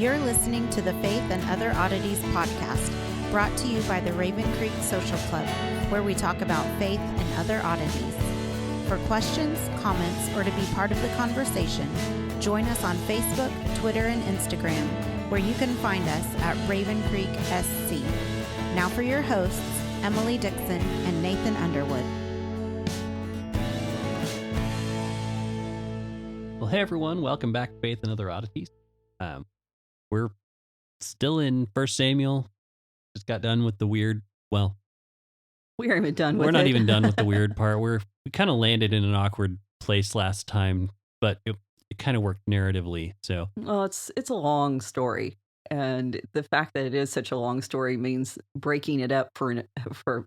You're listening to the Faith and Other Oddities podcast, brought to you by the Raven Creek Social Club, where we talk about faith and other oddities. For questions, comments, or to be part of the conversation, join us on Facebook, Twitter, and Instagram, where you can find us at Raven Creek SC. Now for your hosts, Emily Dixon and Nathan Underwood. Well, hey everyone, welcome back to Faith and Other Oddities. We're still in 1 Samuel. Just got done with the weird, well, we aren't even done with it. We're not even done with the weird part. We kind of landed in an awkward place last time, but it kind of worked narratively. So, well, it's a long story, and the fact that it is such a long story means breaking it up for an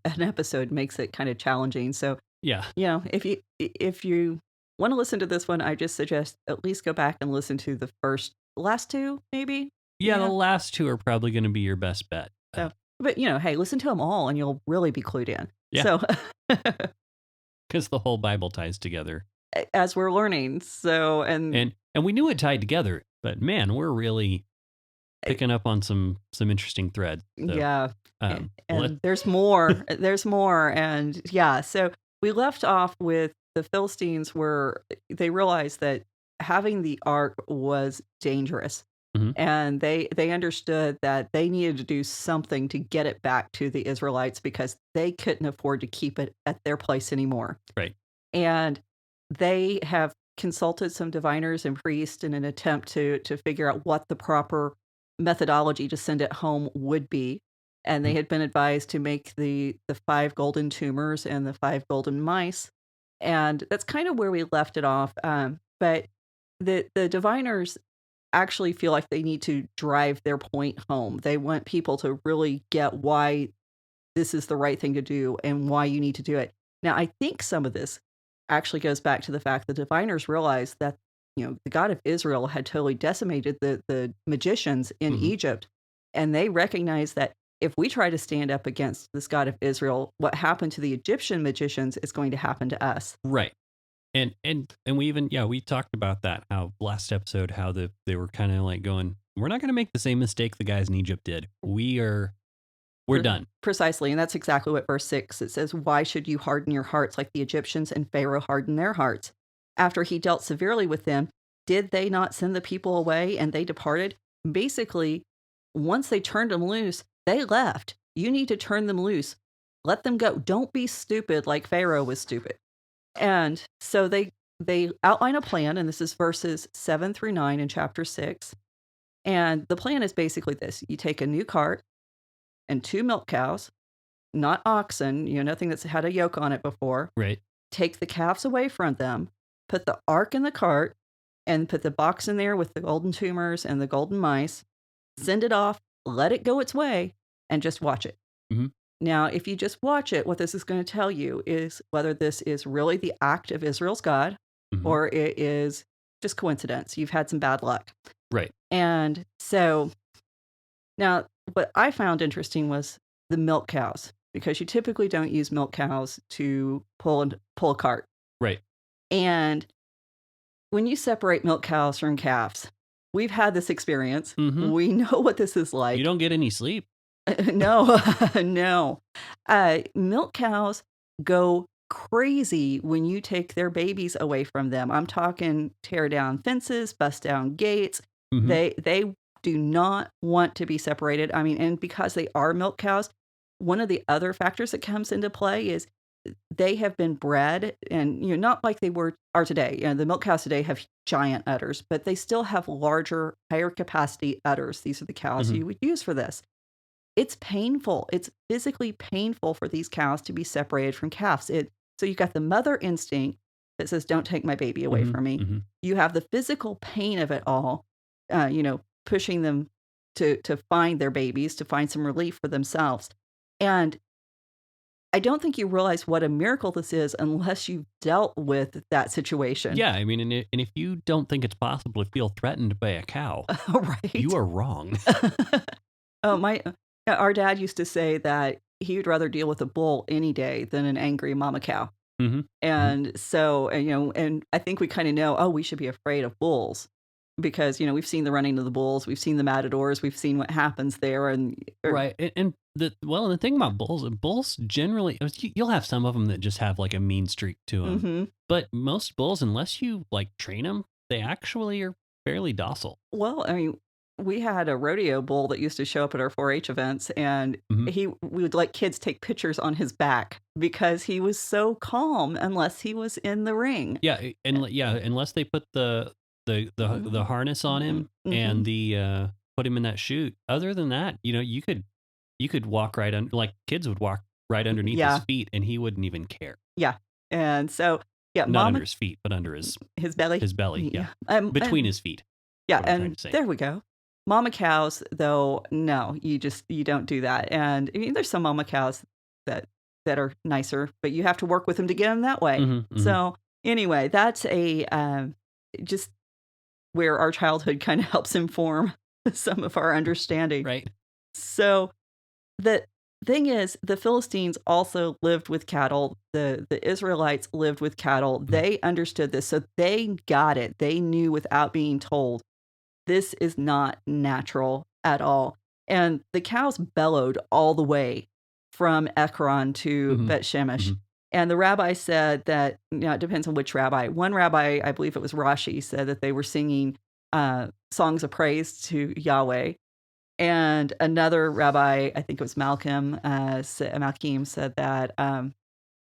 episode makes it kind of challenging. So, yeah, if you want to listen to this one, I just suggest at least go back and listen to the last two, maybe. Yeah, the last two are probably going to be your best bet. So, but hey, listen to them all, and you'll really be clued in. Yeah. So, because the whole Bible ties together as we're learning. So, and we knew it tied together, but man, we're really picking up on some interesting threads. So, yeah, and there's more. There's more, and yeah. So we left off with the Philistines, where they realized that having the ark was dangerous. Mm-hmm. And they understood that they needed to do something to get it back to the Israelites because they couldn't afford to keep it at their place anymore. Right. And they have consulted some diviners and priests in an attempt to figure out what the proper methodology to send it home would be. And they had been advised to make the 5 golden tumors and the 5 golden mice. And that's kind of where we left it off. But the diviners actually feel like they need to drive their point home. They want people to really get why this is the right thing to do and why you need to do it. Now, I think some of this actually goes back to the fact that diviners realized that, the God of Israel had totally decimated the magicians in Egypt. And they recognized that if we try to stand up against this God of Israel, what happened to the Egyptian magicians is going to happen to us. Right. And we even, we talked about that, how last episode, how they were kind of like going, we're not going to make the same mistake the guys in Egypt did. We're done. Precisely. And that's exactly what verse 6, it says, why should you harden your hearts like the Egyptians and Pharaoh hardened their hearts? After he dealt severely with them, did they not send the people away and they departed? Basically, once they turned them loose, they left. You need to turn them loose. Let them go. Don't be stupid like Pharaoh was stupid. And so they outline a plan, and this is verses 7 through 9 in chapter 6. And the plan is basically this. You take a new cart and 2 milk cows, not oxen, nothing that's had a yoke on it before. Right. Take the calves away from them, put the ark in the cart, and put the box in there with the golden tumors and the golden mice. Send it off, let it go its way, and just watch it. Mm-hmm. Now, if you just watch it, what this is going to tell you is whether this is really the act of Israel's God or it is just coincidence. You've had some bad luck. Right. And so now what I found interesting was the milk cows, because you typically don't use milk cows to pull a cart. Right. And when you separate milk cows from calves, we've had this experience. Mm-hmm. We know what this is like. You don't get any sleep. No. Milk cows go crazy when you take their babies away from them. I'm talking tear down fences, bust down gates. Mm-hmm. They do not want to be separated. I mean, and because they are milk cows, one of the other factors that comes into play is they have been bred, and not like they are today. The milk cows today have giant udders, but they still have larger, higher capacity udders. These are the cows you would use for this. It's painful. It's physically painful for these cows to be separated from calves. So you've got the mother instinct that says, don't take my baby away from me. Mm-hmm. You have the physical pain of it all, pushing them to find their babies, to find some relief for themselves. And I don't think you realize what a miracle this is unless you've dealt with that situation. Yeah, I mean, and if you don't think it's possible to feel threatened by a cow, right, you are wrong. Our dad used to say that he would rather deal with a bull any day than an angry mama cow. Mm-hmm. And so, and I think we kind of know, we should be afraid of bulls. because, we've seen the running of the bulls, we've seen the matadors, we've seen what happens there. Right. And the thing about bulls generally, you'll have some of them that just have like a mean streak to them. Mm-hmm. But most bulls, unless you like train them, they actually are fairly docile. Well, I mean, we had a rodeo bull that used to show up at our 4-H events, and we would let kids take pictures on his back because he was so calm unless he was in the ring. Yeah, unless they put the harness on him and the put him in that chute. Other than that, you could walk right under, like kids would walk right underneath his feet, and he wouldn't even care. Yeah, and so not under his feet, but under his belly. His belly, yeah, between his feet. Yeah, and there we go. Mama cows, though, no, you don't do that. And I mean, there's some mama cows that are nicer, but you have to work with them to get them that way. So anyway, that's just where our childhood kind of helps inform some of our understanding. Right. So the thing is, the Philistines also lived with cattle. The Israelites lived with cattle. They understood this. So they got it. They knew without being told, this is not natural at all. And the cows bellowed all the way from Ekron to Bet Shemesh. And the rabbi said that, it depends on which rabbi. One rabbi, I believe it was Rashi, said that they were singing songs of praise to Yahweh. And another rabbi, I think it was Malkim, said that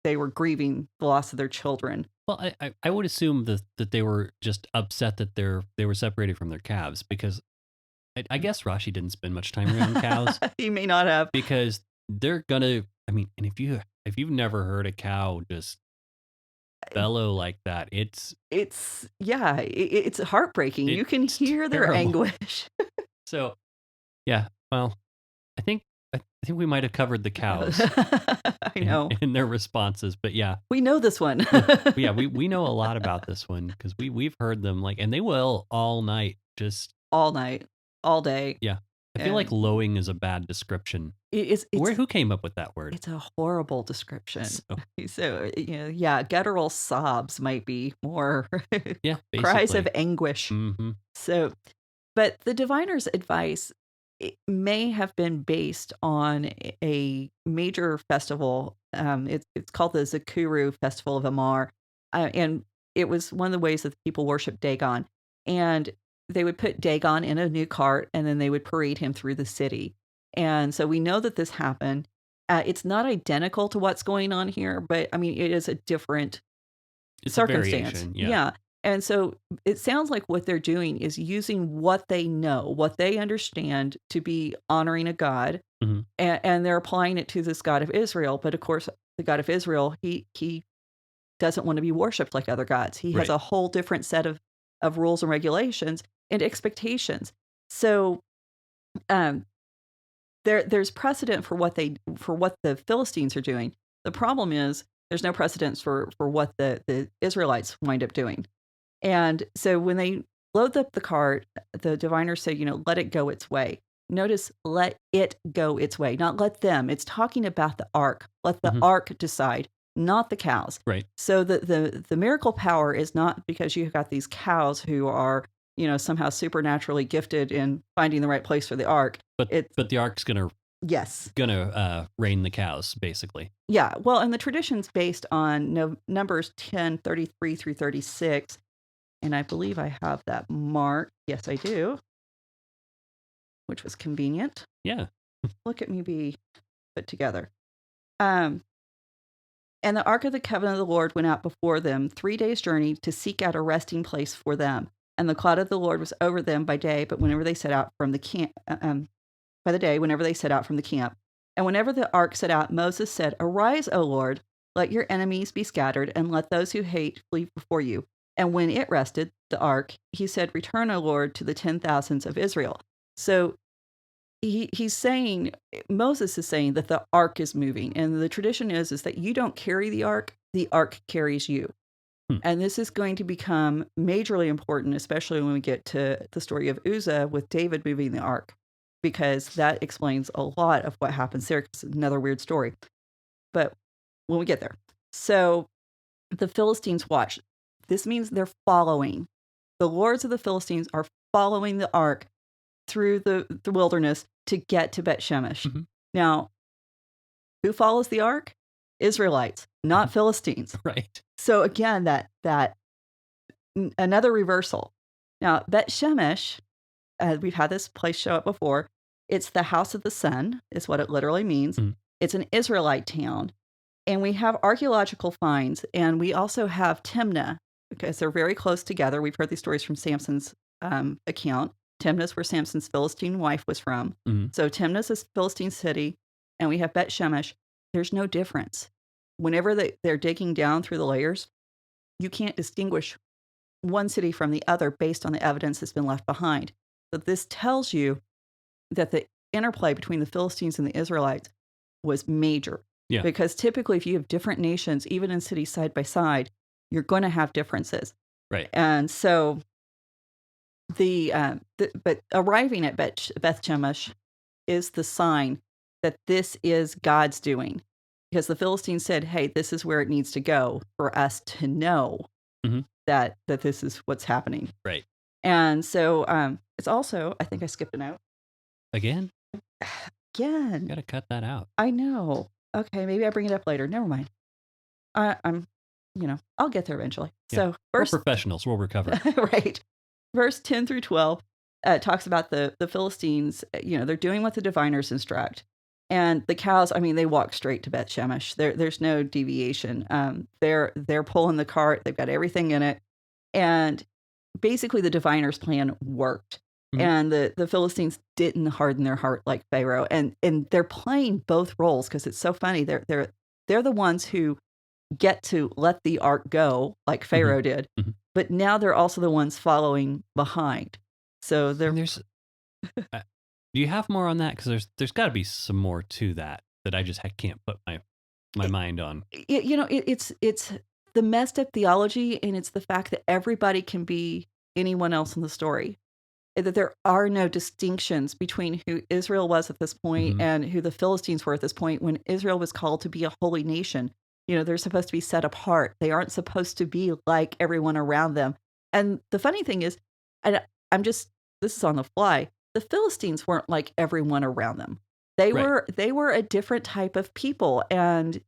they were grieving the loss of their children. Well, I would assume that they were just upset that they were separated from their calves, because I guess Rashi didn't spend much time around cows. He may not have, because they're gonna. I mean, and if you've never heard a cow just bellow like that, it's heartbreaking. You can hear their anguish. So, yeah. Well, I think we might have covered the cows. I know. In their responses, but yeah. We know this one. Yeah, we know a lot about this one because we've heard them, and they will all night, just all night, all day. Yeah. I feel like lowing is a bad description. Who came up with that word? It's a horrible description. So guttural sobs might be more cries of anguish. So, but the diviner's advice, it may have been based on a major festival. It's called the Zakuru Festival of Amar. And it was one of the ways that the people worship Dagon. And they would put Dagon in a new cart, and then they would parade him through the city. And so we know that this happened. It's not identical to what's going on here, but I mean, it is a different circumstance. Yeah. And so it sounds like what they're doing is using what they know, what they understand to be honoring a God, and they're applying it to this God of Israel. But of course, the God of Israel, he doesn't want to be worshipped like other gods. He has a whole different set of rules and regulations and expectations. So there's precedent for what the Philistines are doing. The problem is there's no precedence for what the Israelites wind up doing. And so when they load up the cart, the diviners say, let it go its way. Notice, let it go its way, not let them. It's talking about the ark. Let the ark decide, not the cows. Right. So the miracle power is not because you've got these cows who are, somehow supernaturally gifted in finding the right place for the ark. But the ark's gonna reign the cows, basically. Yeah. Well, and the tradition's based on Numbers 10:33 through 36. And I believe I have that marked. Yes, I do. Which was convenient. Yeah. Look at me be put together. And the Ark of the Covenant of the Lord went out before them 3 days' journey to seek out a resting place for them. And the cloud of the Lord was over them by day, but whenever they set out from the camp, by the day, whenever they set out from the camp. And whenever the ark set out, Moses said, "Arise, O Lord, let your enemies be scattered, and let those who hate flee before you." And when it rested, the ark, he said, "Return, O Lord, to the 10,000s of Israel." So Moses is saying that the ark is moving. And the tradition is that you don't carry the ark carries you. And this is going to become majorly important, especially when we get to the story of Uzzah with David moving the ark, because that explains a lot of what happens there. It's another weird story. But when we get there. So the Philistines watch. This means they're following. The lords of the Philistines are following the ark through the wilderness to get to Bet Shemesh. Mhm. Now, who follows the ark? Israelites, not Philistines. Right. So again, that another reversal. Now, Bet Shemesh, we've had this place show up before. It's the house of the sun, is what it literally means. Mhm. It's an Israelite town. And we have archaeological finds, and we also have Timnah, because they're very close together. We've heard these stories from Samson's account. Timnah's where Samson's Philistine wife was from. Mhm. So Timnah's a Philistine city, and we have Bet Shemesh. There's no difference. Whenever they're digging down through the layers, you can't distinguish one city from the other based on the evidence that's been left behind. So this tells you that the interplay between the Philistines and the Israelites was major. Yeah. Because typically, if you have different nations, even in cities side by side, you're going to have differences. Right. And so but arriving at Beth Shemesh is the sign that this is God's doing. Because the Philistines said, hey, this is where it needs to go for us to know that this is what's happening. Right. And so it's also, I think I skipped a note. Again? Again. Got to cut that out. I know. Okay, maybe I bring it up later. Never mind. I'm, I'll get there eventually. Yeah. So first, we're professionals. We'll recover. Right. Verse 10 through 12 talks about the Philistines. They're doing what the diviners instruct. And the cows, they walk straight to Bet Shemesh. There's no deviation. They're pulling the cart. They've got everything in it. And basically the diviners' plan worked. Mhm. And the Philistines didn't harden their heart like Pharaoh. And they're playing both roles because it's so funny. They're the ones who get to let the ark go like Pharaoh did. Mhm. But now they're also the ones following behind. So And they're there's. Do you have more on that? Because there's got to be some more to that I just can't put my mind on. it's the messed up theology, and it's the fact that everybody can be anyone else in the story. That there are no distinctions between who Israel was at this point and who the Philistines were at this point when Israel was called to be a holy nation. They're supposed to be set apart. They aren't supposed to be like everyone around them. And the funny thing is, this is on the fly, the Philistines weren't like everyone around them. They were a different type of people. And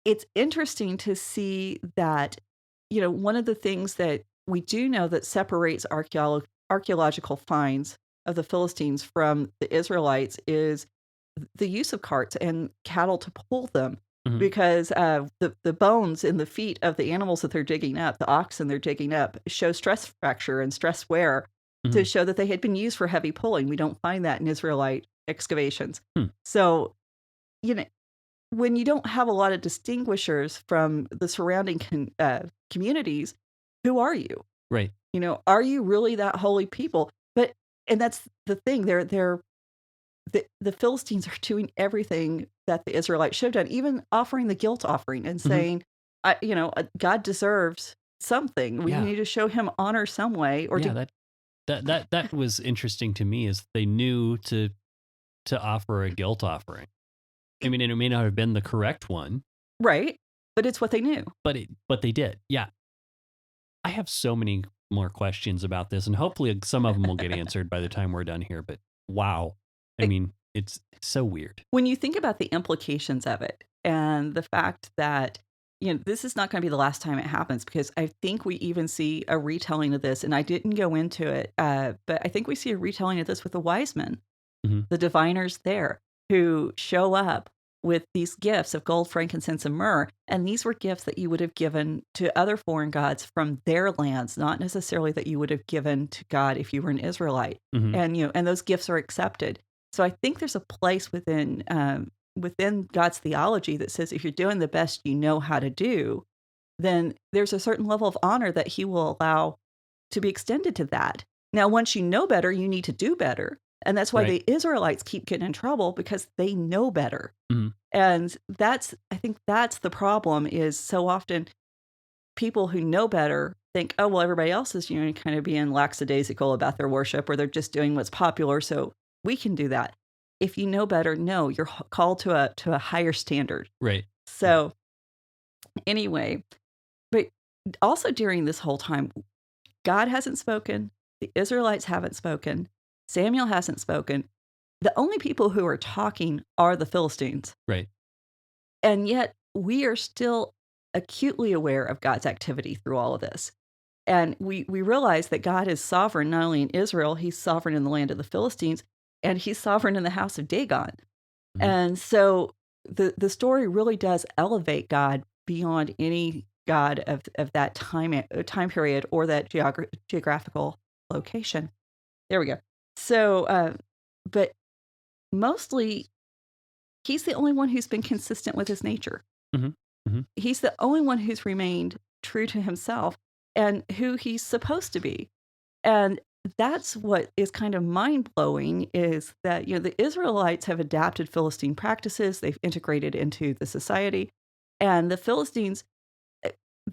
it's interesting to see that, one of the things that we do know that separates archaeological finds of the Philistines from the Israelites is the use of carts and cattle to pull them. Because the bones in the feet of the animals that they're digging up, the oxen they're digging up, show stress fracture and stress wear to show that they had been used for heavy pulling. We don't find that in Israelite excavations. So, when you don't have a lot of distinguishers from the surrounding communities, who are you? Right. Are you really that holy people? And that's the thing. The Philistines are doing everything that the Israelites should have done, even offering the guilt offering and saying, God deserves something. We need to show him honor some way. Or that was interesting to me, is they knew to offer a guilt offering. It may not have been the correct one, right? But it's what they knew. But they did. Yeah. I have so many more questions about this, and hopefully some of them will get answered by the time we're done here. But wow. It's so weird. When you think about the implications of it and the fact that, this is not going to be the last time it happens, because I think we even see a retelling of this, and I didn't go into it, but I think we see a retelling of this with the wise men, the diviners there, who show up with these gifts of gold, frankincense, and myrrh. And these were gifts that you would have given to other foreign gods from their lands, not necessarily that you would have given to God if you were an Israelite. And those gifts are accepted. So I think there's a place within God's theology that says if you're doing the best you know how to do, then there's a certain level of honor that he will allow to be extended to that. Now, once you know better, you need to do better. And that's why the Israelites keep getting in trouble, because they know better. And I think that's the problem, is so often people who know better think, oh, well, everybody else is, kind of being lackadaisical about their worship, or they're just doing what's popular, so we can do that. If you know better, no, you're called to a higher standard. Right. So anyway, but also during this whole time, God hasn't spoken. The Israelites haven't spoken. Samuel hasn't spoken. The only people who are talking are the Philistines. Right. And yet we are still acutely aware of God's activity through all of this. And we realize that God is sovereign not only in Israel, he's sovereign in the land of the Philistines, and he's sovereign in the house of Dagon. Mm-hmm. And so the story really does elevate God beyond any God of that time period or that geographical location. There we go. So, but mostly, he's the only one who's been consistent with his nature. Mm-hmm. Mm-hmm. He's the only one who's remained true to himself and who he's supposed to be. And that's what is kind of mind-blowing, is that, the Israelites have adapted Philistine practices. They've integrated into the society. And the Philistines,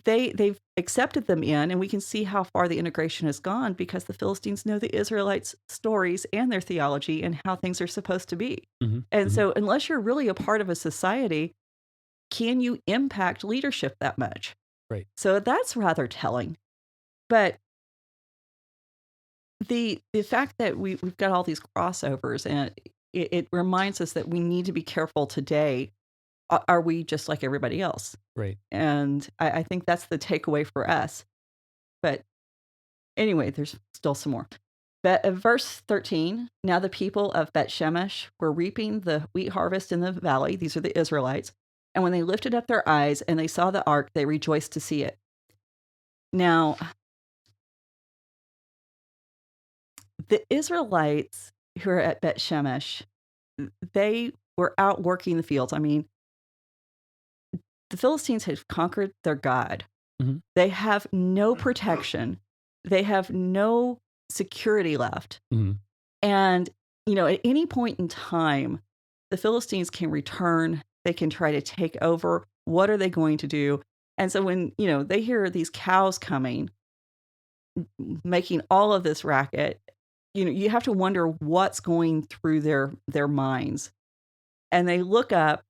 they've accepted them in, and we can see how far the integration has gone because the Philistines know the Israelites' stories and their theology and how things are supposed to be. Mm-hmm. And mm-hmm. so unless you're really a part of a society, can you impact leadership that much? Right. So that's rather telling. But the fact that we've got all these crossovers, and it reminds us that we need to be careful today. Are we just like everybody else? Right. And I think that's the takeaway for us. But anyway, there's still some more. But verse 13, now the people of Bet-Shemesh were reaping the wheat harvest in the valley. These are the Israelites. And when they lifted up their eyes and they saw the ark, they rejoiced to see it. Now, the Israelites who are at Bet-Shemesh, they were out working the fields. I mean, the Philistines had conquered their God. Mm-hmm. They have no protection. They have no security left. Mm-hmm. And, at any point in time, the Philistines can return. They can try to take over. What are they going to do? And so when, they hear these cows coming, making all of this racket, you have to wonder what's going through their minds. And they look up,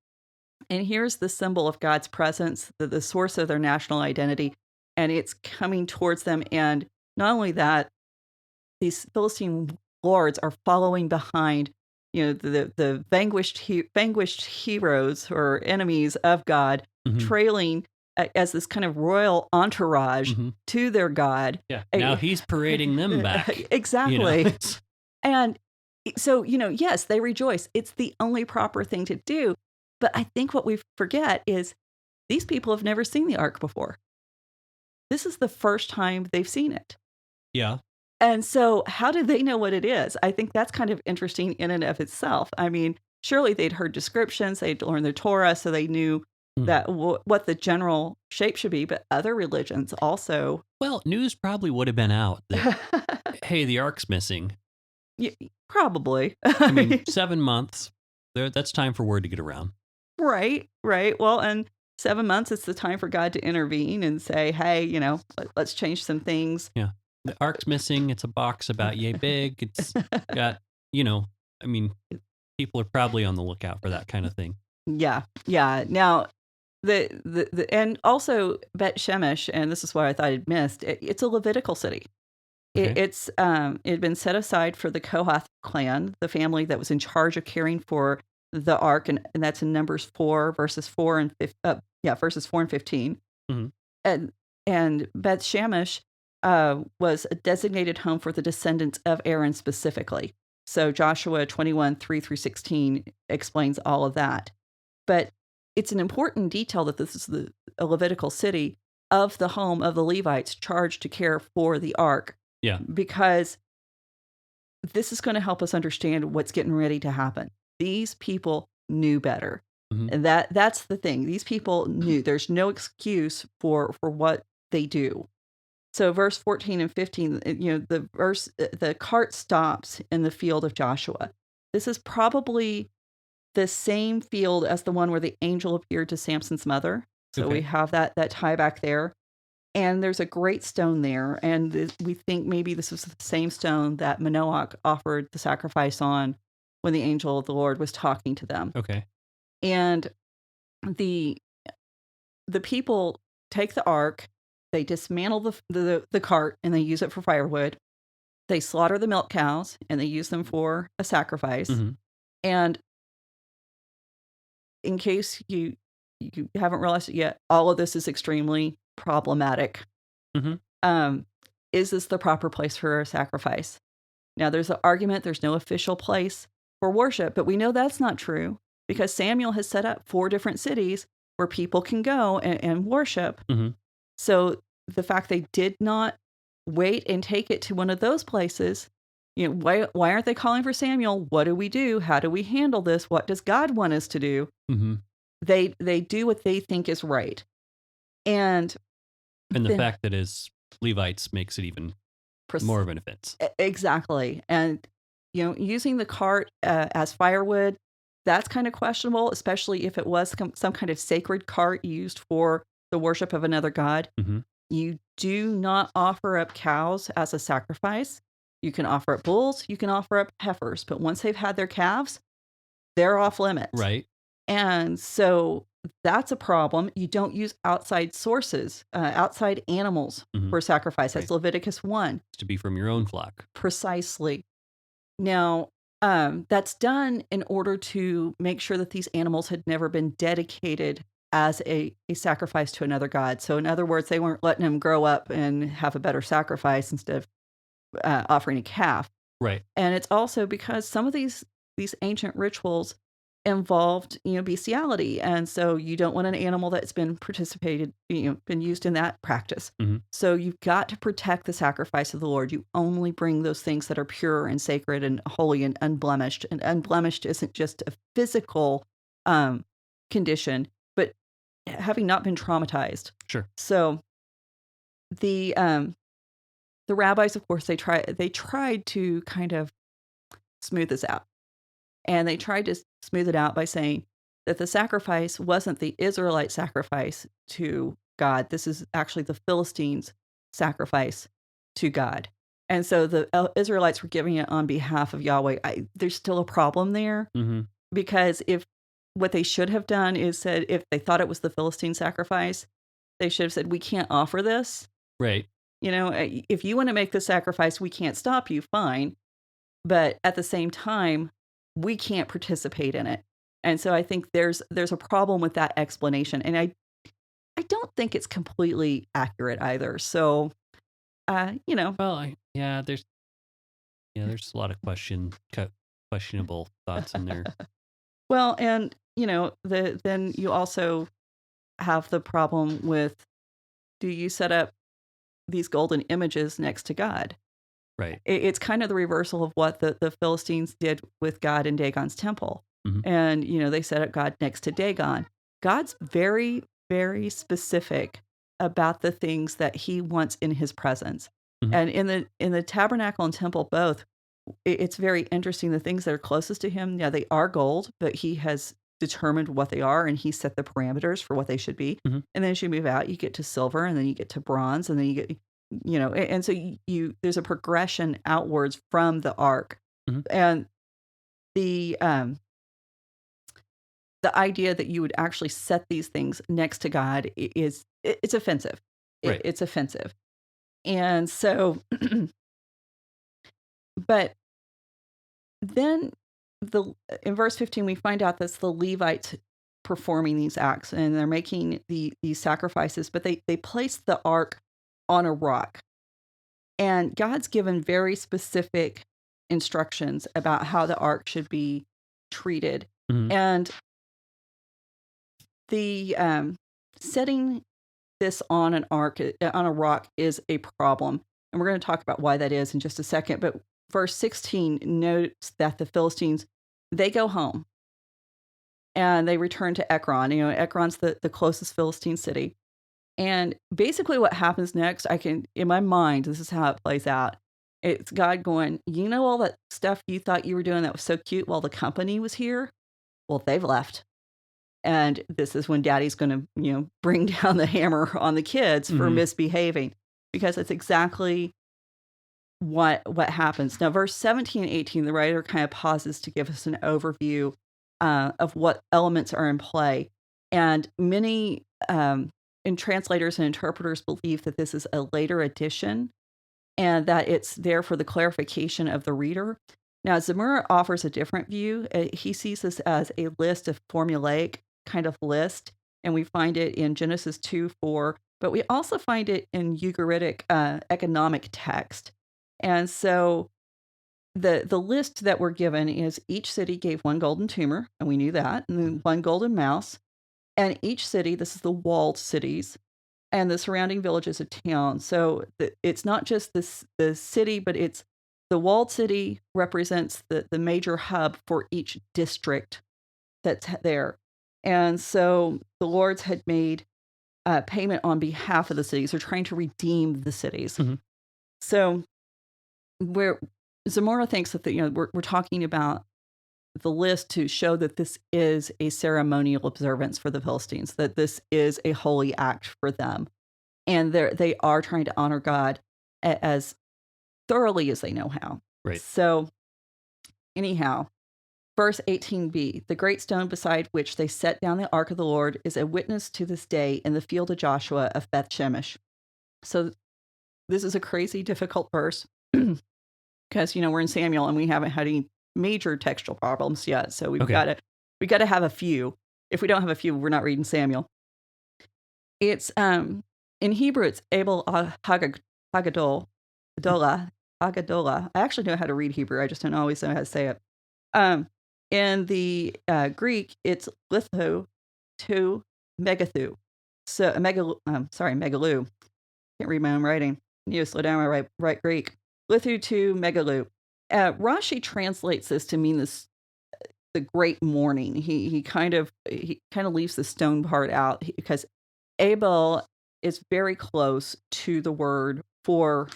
and here's the symbol of God's presence, the source of their national identity, and it's coming towards them. And not only that, these Philistine lords are following behind, the vanquished heroes or enemies of God, mm-hmm. trailing as this kind of royal entourage mm-hmm. to their God. Yeah. Now he's parading them back. Exactly. And so, yes, they rejoice. It's the only proper thing to do. But I think what we forget is these people have never seen the ark before. This is the first time they've seen it. Yeah. And so how do they know what it is? I think that's kind of interesting in and of itself. I mean, surely they'd heard descriptions, they'd learned the Torah, so they knew that what the general shape should be, but other religions also. Well, news probably would have been out that, hey, the ark's missing. Yeah, probably. I mean, 7 months, that's time for word to get around. Right. Well, and 7 months, it's the time for God to intervene and say, hey, let's change some things. Yeah. The ark's missing. It's a box about yay big. It's got, I mean, people are probably on the lookout for that kind of thing. Yeah. Now, the and also Bet-Shemesh, and this is what I thought I'd missed, it's a Levitical city. Okay. It had been set aside for the Kohath clan, the family that was in charge of caring for the ark, and that's in Numbers 4, verses 4 and 15. Mm-hmm. And Bet-Shemesh was a designated home for the descendants of Aaron specifically. So Joshua 21, 3 through 16 explains all of that. But it's an important detail that this is a Levitical city of the home of the Levites charged to care for the ark. Yeah. Because this is going to help us understand what's getting ready to happen. These people knew better. Mm-hmm. And that's the thing. These people knew. There's no excuse for what they do. So verse 14 and 15, the cart stops in the field of Joshua. This is probably the same field as the one where the angel appeared to Samson's mother. So we have that tie back there. And there's a great stone there. And we think maybe this was the same stone that Manoach offered the sacrifice on when the angel of the Lord was talking to them. Okay. And the people take the ark, they dismantle the cart, and they use it for firewood. they slaughter the milk cows and they use them for a sacrifice. Mm-hmm. And in case you haven't realized it yet, all of this is extremely problematic. Mm-hmm. Is this the proper place for a sacrifice? Now, there's an argument there's no official place for worship, but we know that's not true because Samuel has set up 4 different cities where people can go and worship. Mm-hmm. So the fact they did not wait and take it to one of those places, why aren't they calling for Samuel? What do we do? How do we handle this? What does God want us to do? Mm-hmm. They do what they think is right. And the fact that it's Levites makes it even more of an offense. Exactly. And, using the cart as firewood, that's kind of questionable, especially if it was some kind of sacred cart used for the worship of another god. Mm-hmm. You do not offer up cows as a sacrifice. You can offer up bulls, you can offer up heifers, but once they've had their calves, they're off limits. Right. And so that's a problem. You don't use outside sources, outside animals for sacrifice. That's Leviticus 1. To be from your own flock. Precisely. Now, that's done in order to make sure that these animals had never been dedicated as a sacrifice to another god. So in other words, they weren't letting them grow up and have a better sacrifice instead of offering a calf. Right. And it's also because some of these ancient rituals involved, bestiality. And so you don't want an animal that's been been used in that practice. Mm-hmm. So you've got to protect the sacrifice of the Lord. You only bring those things that are pure and sacred and holy and unblemished. And unblemished isn't just a physical condition, but having not been traumatized. Sure. So the rabbis, of course, they tried to kind of smooth this out. And they tried to smooth it out by saying that the sacrifice wasn't the Israelite sacrifice to God. This is actually the Philistines' sacrifice to God. And so the Israelites were giving it on behalf of Yahweh. There's still a problem there because if what they should have done is said, if they thought it was the Philistine sacrifice, they should have said, we can't offer this. Right. If you want to make the sacrifice, we can't stop you, fine. But at the same time, we can't participate in it. And so I think there's a problem with that explanation. And I don't think it's completely accurate either. So, Well, there's a lot of questionable thoughts in there. Well, and, then you also have the problem with, do you set up these golden images next to God? Right. It's kind of the reversal of what the Philistines did with God in Dagon's temple. Mm-hmm. And, they set up God next to Dagon. God's very, very specific about the things that he wants in his presence. Mm-hmm. And in the tabernacle and temple both, it's very interesting. The things that are closest to him, they are gold, but he has determined what they are and he set the parameters for what they should be. Mm-hmm. And then as you move out, you get to silver and then you get to bronze and then you get... and so there's a progression outwards from the ark. Mm-hmm. And the idea that you would actually set these things next to God it's offensive. Right. It's offensive. And so, but then in verse 15, we find out that's the Levites performing these acts and they're making these sacrifices, but they place the ark on a rock. And God's given very specific instructions about how the ark should be treated. Mm-hmm. And the setting this on an ark, on a rock, is a problem. And we're going to talk about why that is in just a second. But verse 16 notes that the Philistines, they go home. And they return to Ekron. Ekron's the closest Philistine city. And basically what happens next, in my mind, this is how it plays out. It's God going, all that stuff you thought you were doing that was so cute while the company was here? Well, they've left. And this is when daddy's going to, bring down the hammer on the kids for misbehaving. Because it's exactly what happens. Now, verse 17 and 18, the writer kind of pauses to give us an overview of what elements are in play. And many... and translators and interpreters believe that this is a later addition. and that it's there for the clarification of the reader. Now, Zamora offers a different view. He sees this as a list, of formulaic kind of list, and we find it in Genesis 2:4, but we also find it in Ugaritic economic text. And so the list that we're given is each city gave one golden tumor, and we knew that, and then one golden mouse. And each city, this is the walled cities, and the surrounding villages of town. So it's not just the city, but it's the walled city represents the major hub for each district that's there. And so the lords had made payment on behalf of the cities. They're trying to redeem the cities. Mm-hmm. So where Zamora thinks that we're talking about the list to show that this is a ceremonial observance for the Philistines, that this is a holy act for them. And they are trying to honor God as thoroughly as they know how. Right. So anyhow, verse 18b, the great stone beside which they set down the ark of the Lord is a witness to this day in the field of Joshua of Beth Shemesh. So this is a crazy difficult verse because, we're in Samuel and we haven't had any major textual problems yet. So we got to have a few. If we don't have a few, we're not reading Samuel. It's in Hebrew, it's Abel Haggadolah. I actually know how to read Hebrew. I just don't always know how to say it. In the Greek, it's litho to megathu. So megalu. Can't read my own writing. I need to slow down my right Greek. Litho to megalu. Rashi translates this to mean the great mourning. He kind of leaves the stone part out because Abel is very close to the word for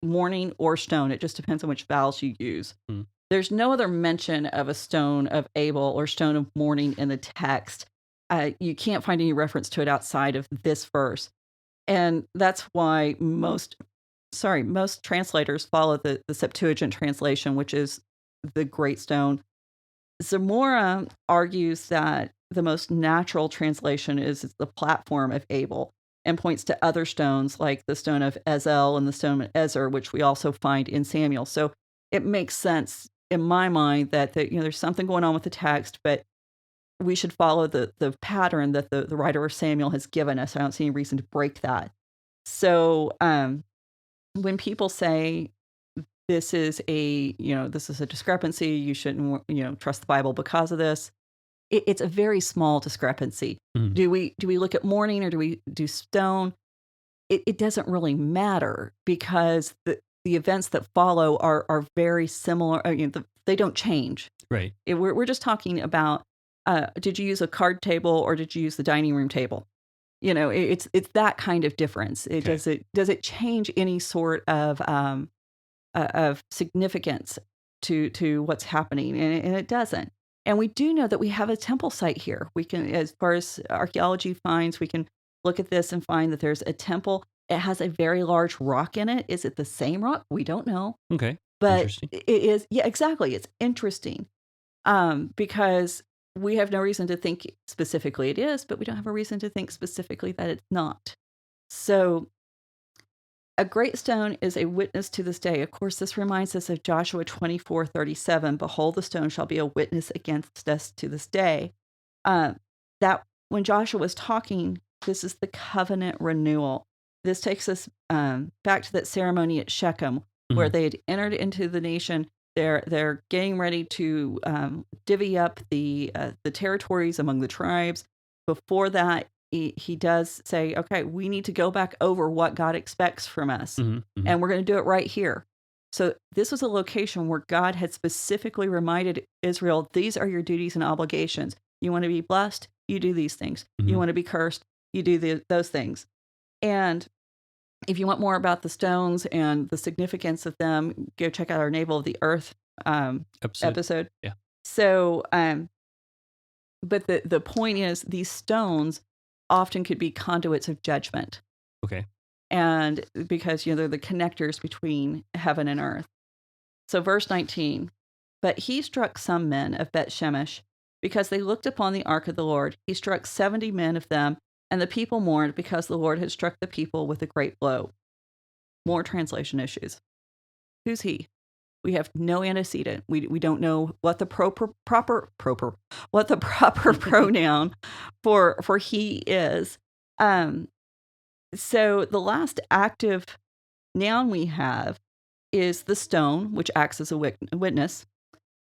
mourning or stone. It just depends on which vowels you use. There's no other mention of a stone of Abel or stone of mourning in the text. You can't find any reference to it outside of this verse. And that's why most translators follow the Septuagint translation, which is the great stone. Zamora argues that the most natural translation is the platform of Abel, and points to other stones like the stone of Ezel and the stone of Ezer, which we also find in Samuel. So it makes sense in my mind that there's something going on with the text, but we should follow the pattern that the writer of Samuel has given us. I don't see any reason to break that. So when people say this is a discrepancy, you shouldn't trust the Bible because of this, it's a very small discrepancy. Mm-hmm. Do we look at mourning or do we do stone? It doesn't really matter because the events that follow are very similar. They don't change. Right. We're just talking about did you use a card table or did you use the dining room table? It's that kind of difference. Okay. Does it change any sort of significance to what's happening? And it doesn't. And we do know that we have a temple site here. We can, as far as archaeology finds, we can look at this and find that there's a temple. It has a very large rock in it. Is it the same rock? We don't know. Okay. But it is, yeah, exactly. It's interesting because we have no reason to think specifically it is, but we don't have a reason to think specifically that it's not. So a great stone is a witness to this day. Of course, this reminds us of Joshua 24:37. Behold, the stone shall be a witness against us to this day. That when Joshua was talking, this is the covenant renewal. This takes us back to that ceremony at Shechem, mm-hmm. where they had entered into the nation. They're getting ready to divvy up the territories among the tribes. Before that, he does say, okay, we need to go back over what God expects from us. Mm-hmm, mm-hmm. And we're going to do it right here. So this was a location where God had specifically reminded Israel, these are your duties and obligations. You want to be blessed? You do these things. Mm-hmm. You want to be cursed? You do those things. And if you want more about the stones and the significance of them, go check out our Navel of the Earth episode. Yeah. So, but the point is, these stones often could be conduits of judgment. Okay. And because, they're the connectors between heaven and earth. So verse 19, but he struck some men of Beth Shemesh because they looked upon the ark of the Lord. He struck 70 men of them, and the people mourned because the Lord had struck the people with a great blow. More translation issues. Who's he? We have no antecedent. We don't know what the proper pronoun for he is. So the last active noun we have is the stone, which acts as a witness,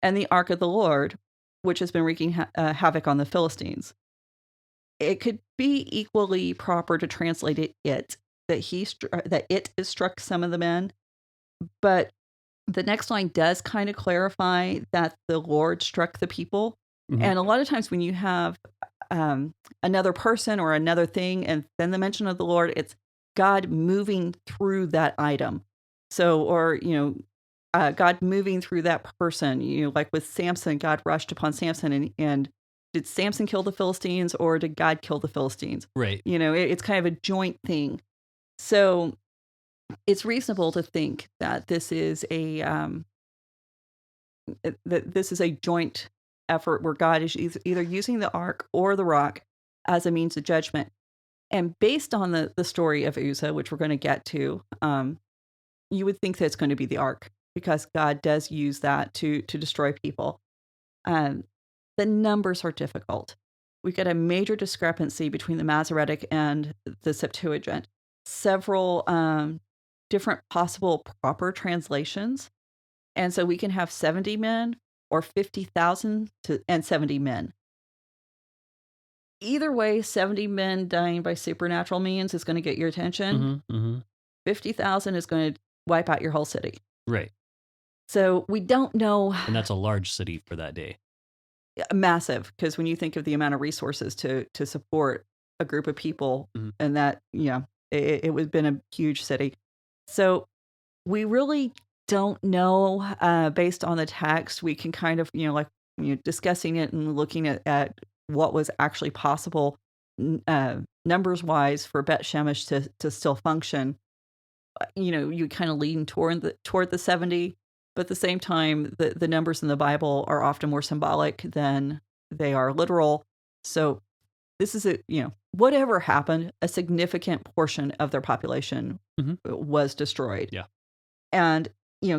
and the ark of the Lord, which has been wreaking havoc on the Philistines. It could be equally proper to translate it that it has struck some of the men, but the next line does kind of clarify that the Lord struck the people. Mm-hmm. And a lot of times when you have another person or another thing, and then the mention of the Lord, it's God moving through that item. So, or, God moving through that person, like with Samson, God rushed upon Samson and did Samson kill the Philistines or did God kill the Philistines? Right. It's kind of a joint thing. So it's reasonable to think that this is a joint effort where God is either using the ark or the rock as a means of judgment. And based on the story of Uzzah, which we're going to get to, you would think that it's going to be the ark because God does use that to destroy people. The numbers are difficult. We get a major discrepancy between the Masoretic and the Septuagint. Several different possible proper translations. And so we can have 70 men or 50,000 and 70 men. Either way, 70 men dying by supernatural means is going to get your attention. Mm-hmm, mm-hmm. 50,000 is going to wipe out your whole city. Right. So we don't know. And that's a large city for that day. Massive, because when you think of the amount of resources to support a group of people, mm-hmm. and that, it would have been a huge city. So we really don't know, based on the text. We can kind of, discussing it and looking at what was actually possible numbers wise for Bet Shemesh to still function. You kind of lean toward the 70. But at the same time, the numbers in the Bible are often more symbolic than they are literal. So this is whatever happened, a significant portion of their population mm-hmm. was destroyed. Yeah. And,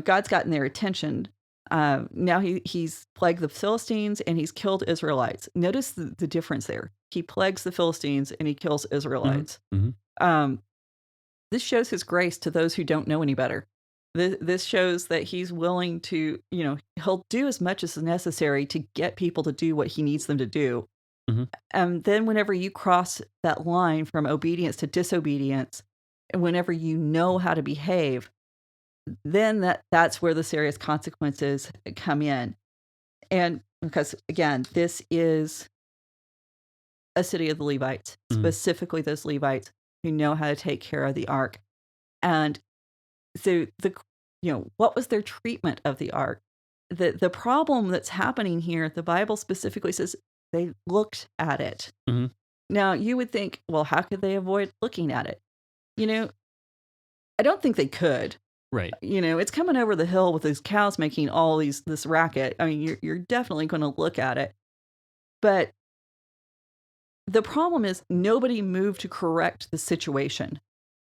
God's gotten their attention. Now he's plagued the Philistines and he's killed Israelites. Notice the difference there. He plagues the Philistines and he kills Israelites. Mm-hmm. This shows his grace to those who don't know any better. This shows that he's willing to, he'll do as much as necessary to get people to do what he needs them to do. Mm-hmm. And then whenever you cross that line from obedience to disobedience, and whenever you know how to behave, then that's where the serious consequences come in. And because, again, this is a city of the Levites, mm-hmm. specifically those Levites who know how to take care of the ark. And so what was their treatment of the ark? The problem that's happening here, the Bible specifically says they looked at it. Mm-hmm. Now you would think, well, how could they avoid looking at it? I don't think they could. Right. It's coming over the hill with these cows making all this racket. I mean, you're definitely going to look at it. But the problem is nobody moved to correct the situation.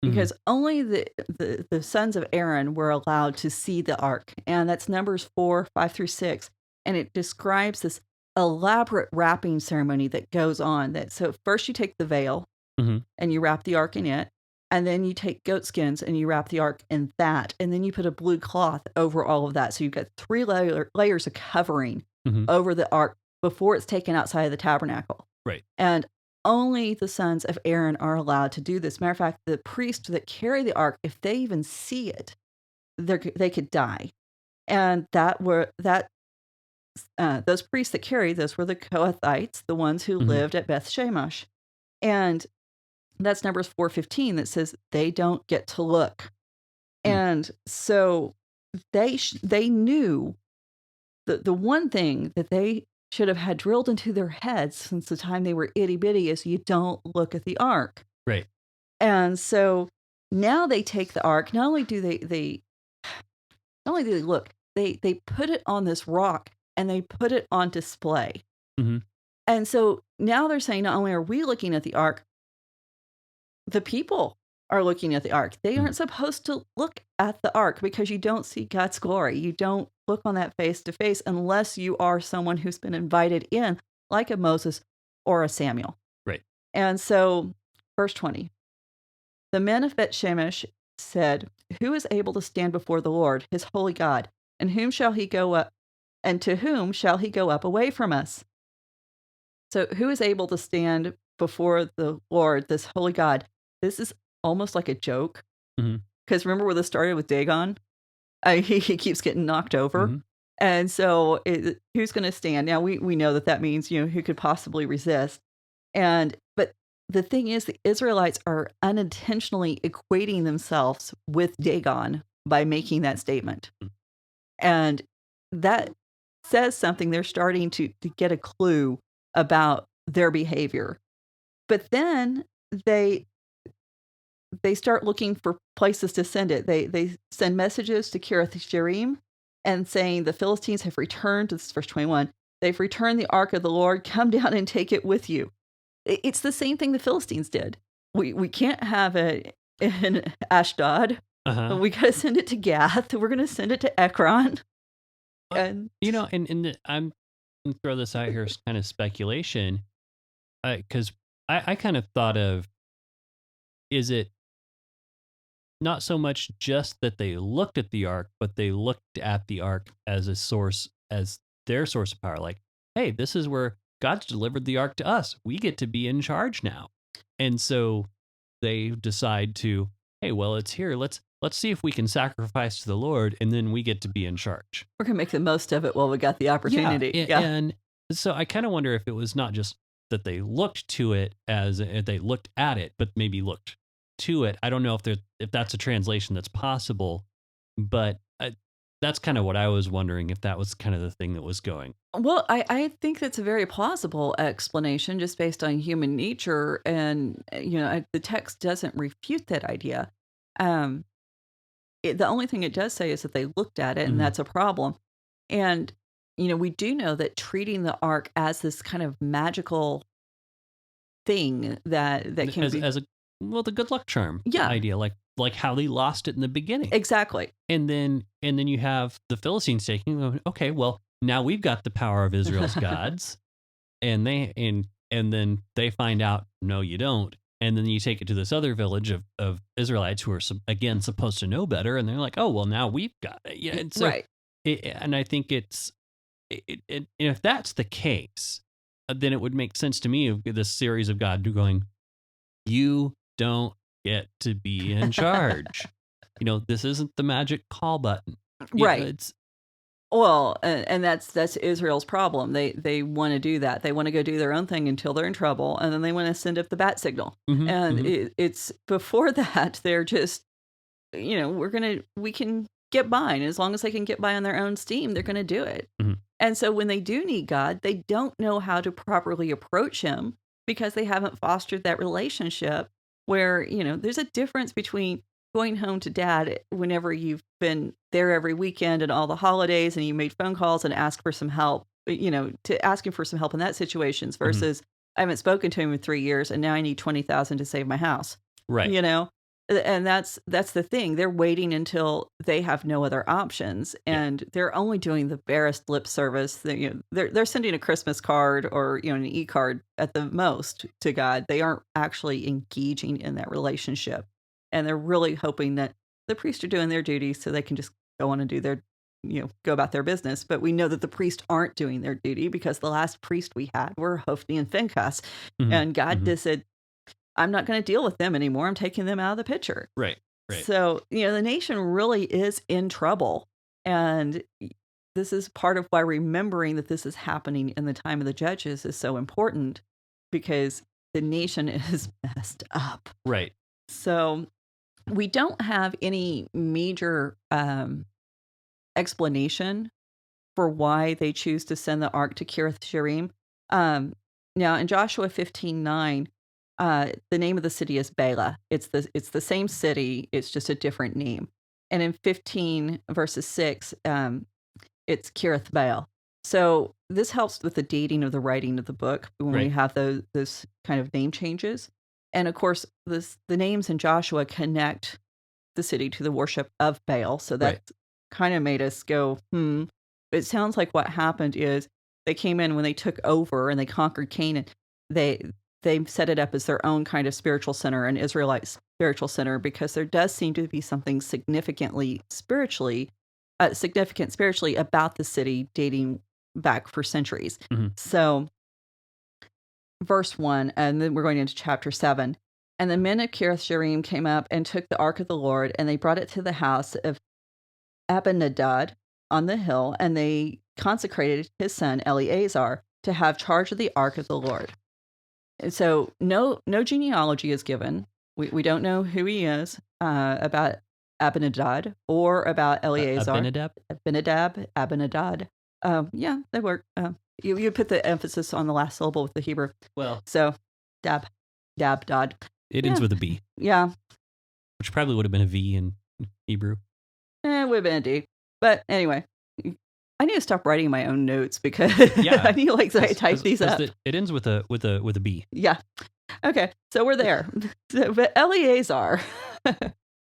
Because mm-hmm. only the sons of Aaron were allowed to see the ark. And that's Numbers 4:5-6. And it describes this elaborate wrapping ceremony that goes on. So first you take the veil mm-hmm. and you wrap the ark in it. And then you take goat skins and you wrap the ark in that. And then you put a blue cloth over all of that. So you've got 3 layers of covering mm-hmm. over the ark before it's taken outside of the tabernacle. Right. And only the sons of Aaron are allowed to do this. Matter of fact, the priests that carry the ark, if they even see it, they could die. And those priests that carried, those were the Kohathites, the ones who mm-hmm. lived at Beth Shemesh. And that's Numbers 4:15 that says they don't get to look. Mm-hmm. And so they knew the one thing that they should have had drilled into their heads since the time they were itty bitty is you don't look at the ark. Right. And so now they take the ark. Not only do they look, they put it on this rock and they put it on display. Mm-hmm. And so now they're saying not only are we looking at the ark, the people are looking at the ark. They Mhm. aren't supposed to look at the ark because you don't see God's glory. You don't look on that face to face unless you are someone who's been invited in, like a Moses or a Samuel. Right. And so, verse 20, the men of Bet Shemesh said, "Who is able to stand before the Lord, his holy God? And whom shall he go up? And to whom shall he go up away from us?" So, who is able to stand before the Lord, this holy God? This is almost like a joke. Mhm. Because remember where this started with Dagon? He keeps getting knocked over. Mhm. And so, who's going to stand? Now, we know that means, who could possibly resist. But the thing is, the Israelites are unintentionally equating themselves with Dagon by making that statement. Mm. And that says something. They're starting to get a clue about their behavior. But then they start looking for places to send it. They send messages to Kiriath Jearim and saying the Philistines have returned. This is verse 21. They've returned the ark of the Lord. Come down and take it with you. It's the same thing the Philistines did. We can't have it in Ashdod. Uh-huh. We got to send it to Gath. We're going to send it to Ekron. And I'm gonna throw this out here as kind of speculation, because I kind of thought of, is it not so much just that they looked at the ark, but they looked at the ark as a source, as their source of power. Like, hey, this is where God's delivered the ark to us. We get to be in charge now. And so they decide to, hey, well, it's here. Let's see if we can sacrifice to the Lord, and then we get to be in charge. we're going to make the most of it while we got the opportunity. Yeah. And so I kind of wonder if it was not just that they looked to it as they looked at it, but maybe looked to it. I don't know if that's a translation that's possible, but that's kind of what I was wondering, if that was kind of the thing that was going. Well, I think that's a very plausible explanation just based on human nature. And, the text doesn't refute that idea. The only thing it does say is that they looked at it, and Mhm. that's a problem. And, we do know that treating the ark as this kind of magical thing that can as, be. The good luck charm Yeah. idea, like how they lost it in the beginning. Exactly. And then you have the Philistines taking, okay, well, now we've got the power of Israel's gods, and then they find out, no, you don't. And then you take it to this other village of Israelites who are again supposed to know better, and they're like, oh, well, now we've got it. Yeah, and so, Right. and I think if that's the case, then it would make sense to me of this series of God going, you don't get to be in charge. This isn't the magic call button. Right. It's Well, and that's Israel's problem. They want to do that. They want to go do their own thing until they're in trouble, and then they want to send up the bat signal. Mhm, And mhm. it's before that they're just, we can get by, and as long as they can get by on their own steam, they're going to do it. Mhm. And so when they do need God, they don't know how to properly approach Him because they haven't fostered that relationship. Where there's a difference between going home to dad whenever you've been there every weekend and all the holidays and you made phone calls and asked for some help, to asking for some help in that situations versus I haven't spoken to him in 3 years and now I need 20,000 to save my house. Right. And that's the thing. They're waiting until they have no other options, and they're only doing the barest lip service. They're sending a Christmas card or an e-card at the most to God. They aren't actually engaging in that relationship, and they're really hoping that the priests are doing their duty so they can just go on and do their go about their business. But we know that the priests aren't doing their duty because the last priest we had were Hophni and Phinehas, Mhm, and God mhm. just said, I'm not going to deal with them anymore. I'm taking them out of the picture. Right. So, the nation really is in trouble. And this is part of why remembering that this is happening in the time of the judges is so important, because the nation is messed up. Right. So we don't have any major explanation for why they choose to send the ark to Kiriath Jearim. Now in Joshua 15:9, the name of the city is Bela. It's the same city. It's just a different name. And in 15 verses 6, it's Kiriath Baal. So this helps with the dating of the writing of the book when we Right. have those kind of name changes. And of course, the names in Joshua connect the city to the worship of Baal. So that kind of made us go, It sounds like what happened is they came in when they took over and they conquered Canaan. They set it up as their own kind of spiritual center, an Israelite spiritual center, because there does seem to be something significant spiritually about the city dating back for centuries. Mm-hmm. So verse 1, and then we're going into chapter 7. And the men of Kiriath-Jearim came up and took the ark of the Lord, and they brought it to the house of Abinadab on the hill, and they consecrated his son Eleazar to have charge of the ark of the Lord. And so no genealogy is given. We don't know who he is about Abinadab or about Eleazar. Abinadab. Yeah, they work. You put the emphasis on the last syllable with the Hebrew. Well, so Dad. It ends with a B. Yeah. Which probably would have been a V in Hebrew. It would have been a D. But anyway, I need to stop writing my own notes because I need to type these up. It ends with a B. Yeah. Okay. So we're there. But Eleazar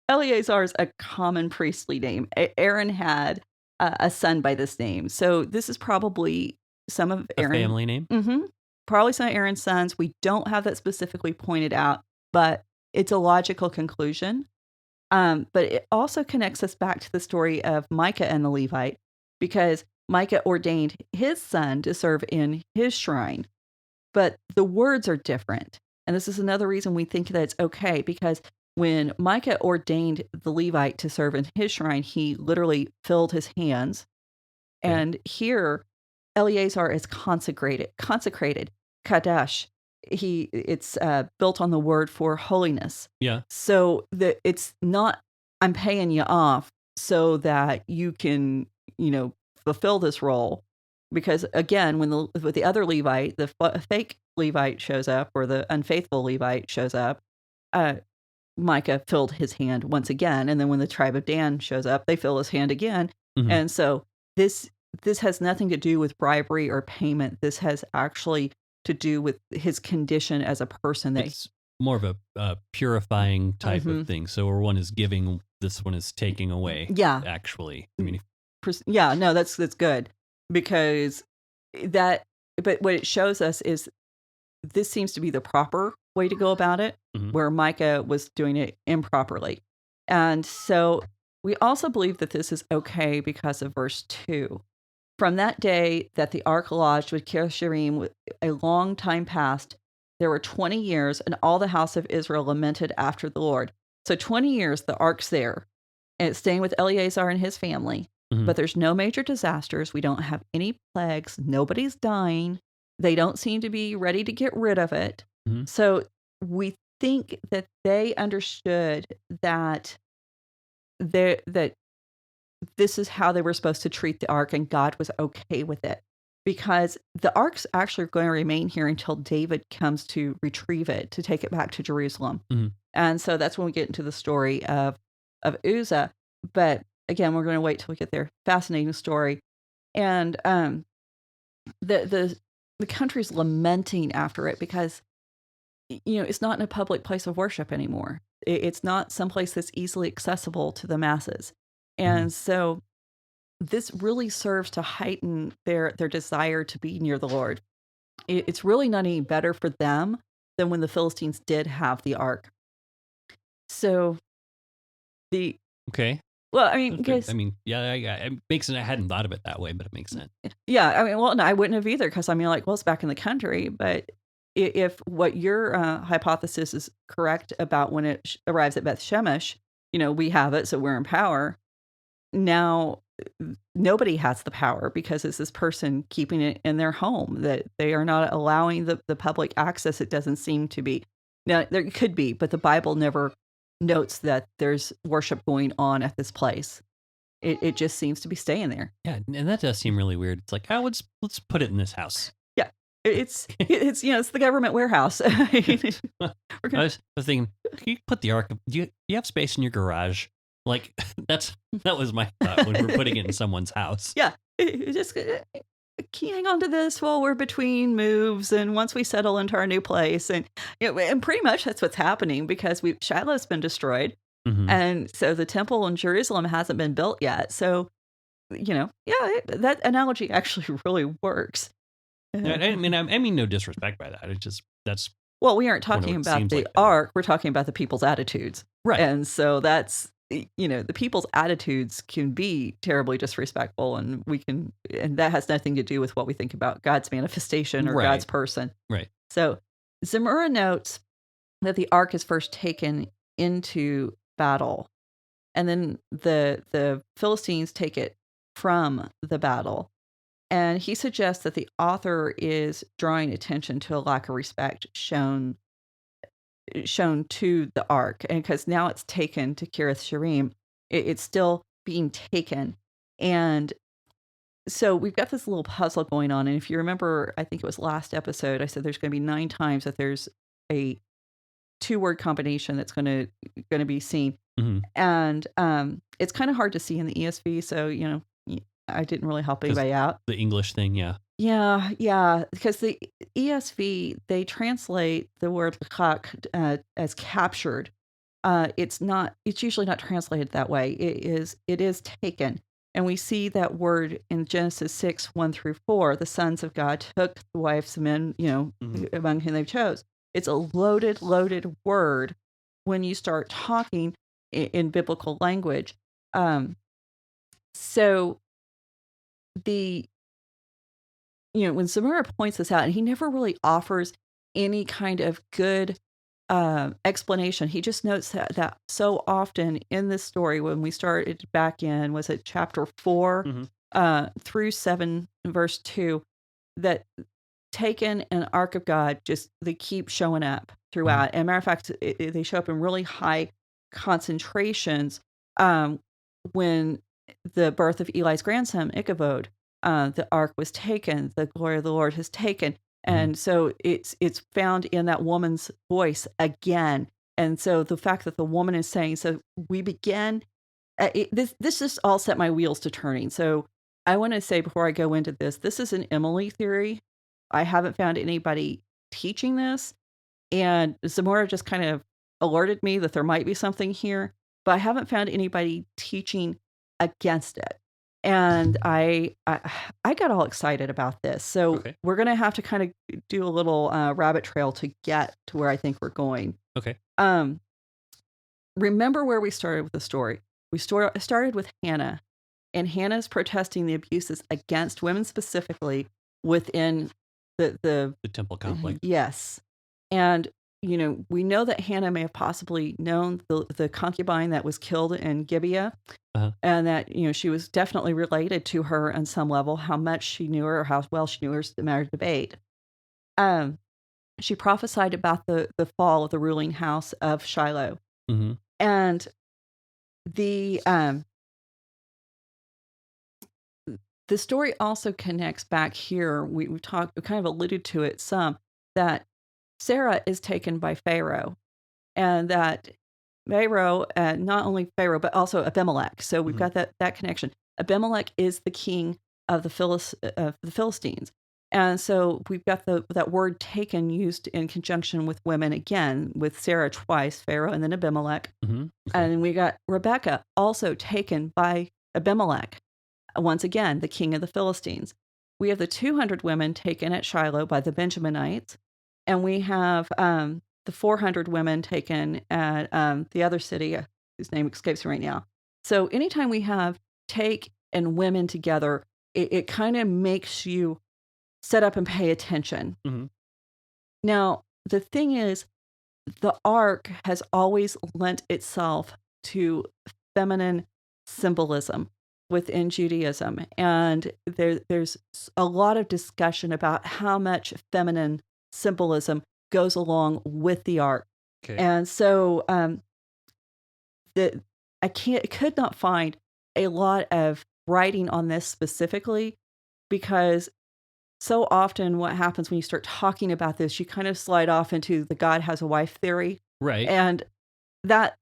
is a common priestly name. Aaron had a son by this name. So this is probably some of Aaron. A family name? Mm-hmm. Probably some of Aaron's sons. We don't have that specifically pointed out, but it's a logical conclusion. But it also connects us back to the story of Micah and the Levite, because Micah ordained his son to serve in his shrine. But the words are different. And this is another reason we think that it's okay, because when Micah ordained the Levite to serve in his shrine, he literally filled his hands. Okay. And here, Eleazar is consecrated, Kadesh. It's built on the word for holiness. Yeah. So it's not, I'm paying you off so that you can, fulfill this role. Because again, when the other Levite, the fake Levite shows up, or the unfaithful Levite shows up, Micah filled his hand once again. And then when the tribe of Dan shows up, they fill his hand again. Mm-hmm. And so this has nothing to do with bribery or payment. This has actually to do with his condition as a person. It's more of a purifying type of thing. So where one is giving, this one is taking away. Yeah. Actually. I mean, yeah, no, that's good. Because but what it shows us is this seems to be the proper way to go about it, where Micah was doing it improperly. And so we also believe that this is okay because of verse 2. From that day that the ark lodged with Kiriath-Jearim, a long time passed, there were 20 years, and all the house of Israel lamented after the Lord. So 20 years, the ark's there, and it's staying with Eleazar and his family. But there's no major disasters. We don't have any plagues. Nobody's dying. They don't seem to be ready to get rid of it. So we think that they understood that this is how they were supposed to treat the ark, and God was okay with it, because the ark's actually going to remain here until David comes to retrieve it, to take it back to Jerusalem. And so that's when we get into the story of Uzzah. But again, we're going to wait till we get there. Fascinating story. And the country's lamenting after it because, it's not in a public place of worship anymore. It's not someplace that's easily accessible to the masses. And so this really serves to heighten their desire to be near the Lord. It's really not any better for them than when the Philistines did have the ark. So Okay. Well, I mean, it makes sense. I hadn't thought of it that way, but it makes sense. Yeah, I mean, well, no, I wouldn't have either, because it's back in the country. But if what your hypothesis is correct about when it arrives at Beth Shemesh, we have it, so we're in power. Now, nobody has the power because it's this person keeping it in their home, that they are not allowing the public access. It doesn't seem to be. Now, there could be, but the Bible never notes that there's worship going on at this place. It just seems to be staying there. Yeah, and that does seem really weird. It's like, let's put it in this house. Yeah, it's it's the government warehouse. I was thinking, you put the ark. Do you have space in your garage? Like that was my thought when we're putting it in someone's house. Yeah, it just can you hang on to this while we're between moves and once we settle into our new place? And and pretty much that's what's happening because Shiloh's been destroyed. Mm-hmm. And so the temple in Jerusalem hasn't been built yet. So, that analogy actually really works. I mean, no disrespect by that. It's just that's Well, we aren't Wonder talking what it about seems the like that. ark. We're talking about the people's attitudes. right. And so that's, the people's attitudes can be terribly disrespectful, and that has nothing to do with what we think about God's manifestation or Right. God's person. Right. So Zemura notes that the ark is first taken into battle, and then the Philistines take it from the battle. And he suggests that the author is drawing attention to a lack of respect shown to the ark, and because now it's taken to Kiriath Jearim, it's still being taken. And so we've got this little puzzle going on. And if you remember, I think it was last episode, I said there's going to be 9 times that there's a 2-word combination that's going to be seen. Mm-hmm. And it's kind of hard to see in the ESV, so I didn't really help anybody out. The English thing, yeah. Yeah, because the ESV, they translate the word "lachak" as captured. It's usually not translated that way. It is taken. And we see that word in Genesis 6:1-4. The sons of God took the wives of men, among whom they chose. It's a loaded word when you start talking in biblical language. So when Zemura points this out, and he never really offers any kind of good explanation. He just notes that so often in this story, when we started back in, was it chapter 4 through 7, verse 2, that taken and Ark of God, they keep showing up throughout. And matter of fact, they show up in really high concentrations when the birth of Eli's grandson, Ichabod, the ark was taken, the glory of the Lord has taken. And so it's found in that woman's voice again. And so the fact that the woman is saying, so we begin, this just all set my wheels to turning. So I want to say before I go into this is an Emily theory. I haven't found anybody teaching this. And Zamora just kind of alerted me that there might be something here, but I haven't found anybody teaching against it. And I got all excited about this. So we're going to have to kind of do a little rabbit trail to get to where I think we're going. Okay. Remember where we started with the story. We started with Hannah, and Hannah's protesting the abuses against women specifically within the temple complex. Yes. And we know that Hannah may have possibly known the concubine that was killed in Gibeah, and that she was definitely related to her on some level. How much she knew her or how well she knew her is a matter of debate. She prophesied about the fall of the ruling house of Shiloh, and the story also connects back here. We kind of alluded to it some, that Sarah is taken by Pharaoh, and that Pharaoh, not only Pharaoh, but also Abimelech. So we've got that connection. Abimelech is the king of the Philistines. And so we've got that word taken used in conjunction with women again, with Sarah twice, Pharaoh, and then Abimelech. And we got Rebecca also taken by Abimelech, once again, the king of the Philistines. We have the 200 women taken at Shiloh by the Benjaminites. And we have the 400 women taken at the other city, whose name escapes me right now. So anytime we have take and women together, it kind of makes you set up and pay attention. Now, the thing is, the ark has always lent itself to feminine symbolism within Judaism. And there's a lot of discussion about how much feminine symbolism goes along with the ark. Okay. And so I could not find a lot of writing on this specifically, because so often what happens when you start talking about this, you kind of slide off into the God has a wife theory. Right. And that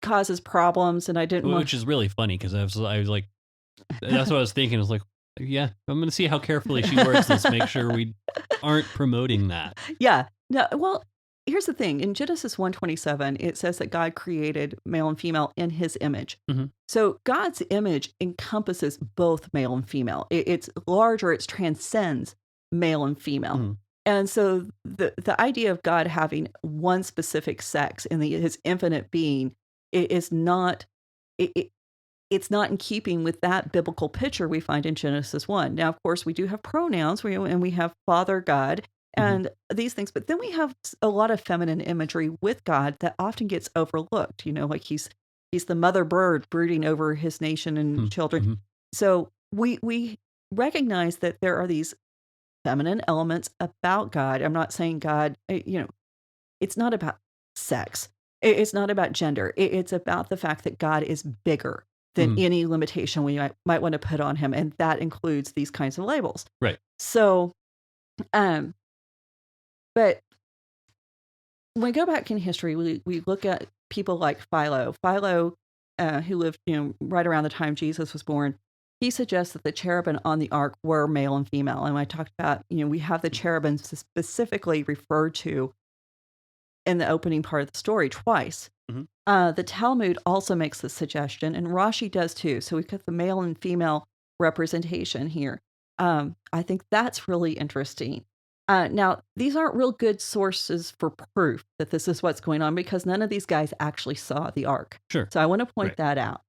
causes problems, and I didn't Which is really funny, because I was like, that's what I was thinking. I was like, Yeah, I'm going to see how carefully she words this. Make sure we aren't promoting that. Yeah. No, well, here's the thing. In Genesis 1:27, it says that God created male and female in his image. Mm-hmm. So God's image encompasses both male and female. It's larger, it transcends male and female. Mm-hmm. And so the idea of God having one specific sex in his infinite being is not it's not in keeping with that biblical picture we find in Genesis 1. Now, of course, we do have pronouns, and we have Father God and these things, but then we have a lot of feminine imagery with God that often gets overlooked. Like he's the mother bird brooding over his nation and children. Mm-hmm. So we recognize that there are these feminine elements about God. I'm not saying God, it's not about sex. It's not about gender. It's about the fact that God is bigger than any limitation we might want to put on him. And that includes these kinds of labels. Right. So, but when we go back in history, we look at people like Philo. Philo, who lived, right around the time Jesus was born, he suggests that the cherubim on the ark were male and female. And I talked about, we have the cherubim specifically referred to in the opening part of the story twice. The Talmud also makes this suggestion, and Rashi does too. So we've got the male and female representation here. I think that's really interesting. Now, these aren't real good sources for proof that this is what's going on because none of these guys actually saw the ark. Sure. So I want to point that out.